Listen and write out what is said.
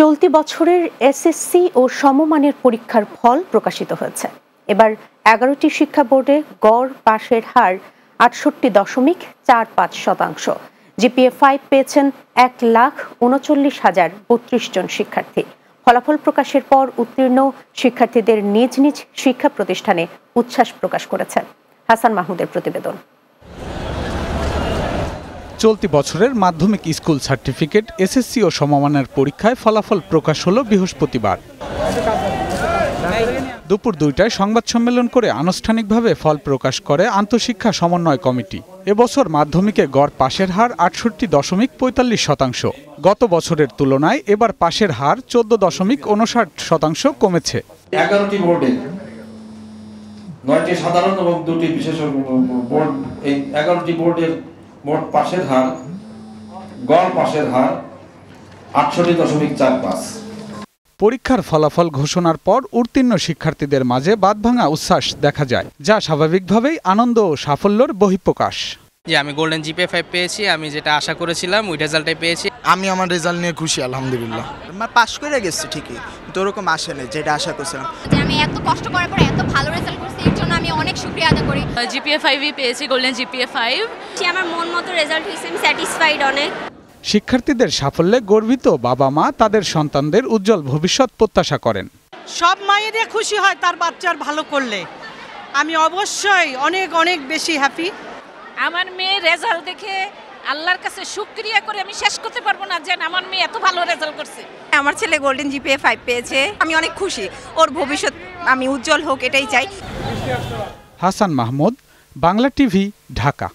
চলতি বছরের এসএসসি ও সমমানের পরীক্ষার ফল প্রকাশিত হয়েছে। এবার ১১টি শিক্ষা বোর্ডে গড় পাশের হার ৬৮.৪৫%। জিপিএ 5 পেয়েছেন ১,৩৯,০৩২ জন শিক্ষার্থী। ফলাফল প্রকাশের পর উত্তীর্ণ শিক্ষার্থীদের নিজ নিজ শিক্ষা প্রতিষ্ঠানে উচ্ছ্বাস প্রকাশ করেছেন। হাসান মাহমুদের প্রতিবেদন। চলতি বছরের মাধ্যমিক স্কুল সার্টিফিকেট এসএসসি ও সমমানের পরীক্ষায় ফলাফল প্রকাশ হলো বৃহস্পতিবার। দুপুর ২টায় সংবাদ সম্মেলন করে আনুষ্ঠানিকভাবে ফল প্রকাশ করে আন্তঃশিক্ষা সমন্বয় কমিটি। এবছর মাধ্যমিকে গড় পাশের হার ৬৮.৪৫%। গত বছরের তুলনায় এবার পাশের হার ১৪.৫৯% কমেছে। ১১টি বোর্ডে ৯টি সাধারণ এবং ২টি বিশেষ বোর্ড, এই ১১টি বোর্ডের মোট পাশের হার, গড় পাশের হার ৬৮.৪৫। পরীক্ষার ফলাফল ঘোষণার পর উত্তীর্ণ শিক্ষার্থীদের মাঝে বাঁধভাঙা উচ্ছ্বাস দেখা যায়, যা স্বাভাবিকভাবেই আনন্দ ও সাফল্যের বহিঃপ্রকাশ। যে আমি গোল্ডেন জিপিএ 5 পেয়েছি, আমি যেটা আশা করেছিলাম ওই রেজাল্টটাই পেয়েছি। আমি আমার রেজাল্ট নিয়ে খুশি, আলহামদুলিল্লাহ। আমার পাস করে গেছি ঠিকই, তো ওরকম আসেনি যেটা আশা করছিলাম। যে আমি এত কষ্ট করার পরে এত ভালো রেজাল্ট করছি, এর জন্য আমি অনেক শুকরিয়া আদায় করি। জিপিএ 5 পেয়েছি, গোল্ডেন জিপিএ 5। আমার মন মতো রেজাল্ট হয়েছে, আমি স্যাটিসফাইড অনেক। শিক্ষার্থীদের সাফল্যে গর্বিত বাবা মা তাদের সন্তানদের উজ্জ্বল ভবিষ্যৎ প্রত্যাশা করেন। সব মায়েরই খুশি হয় তার বাচ্চার ভালো করলে। আমি অবশ্যই অনেক অনেক বেশি হ্যাপি। আমার মেয়ে রেজাল্ট দেখে আল্লাহর কাছে শুকরিয়া করে আমি শেষ করতে পারবো না যে আমার মেয়ে এত ভালো রেজাল্ট করছে। আমার ছেলে গোল্ডেন জিপিএ 5 পেয়েছে, আমি অনেক খুশি। ওর ভবিষ্যৎ আমি উজ্জ্বল হোক, এটাই চাই। হাসান মাহমুদ, বাংলা টিভি, ঢাকা।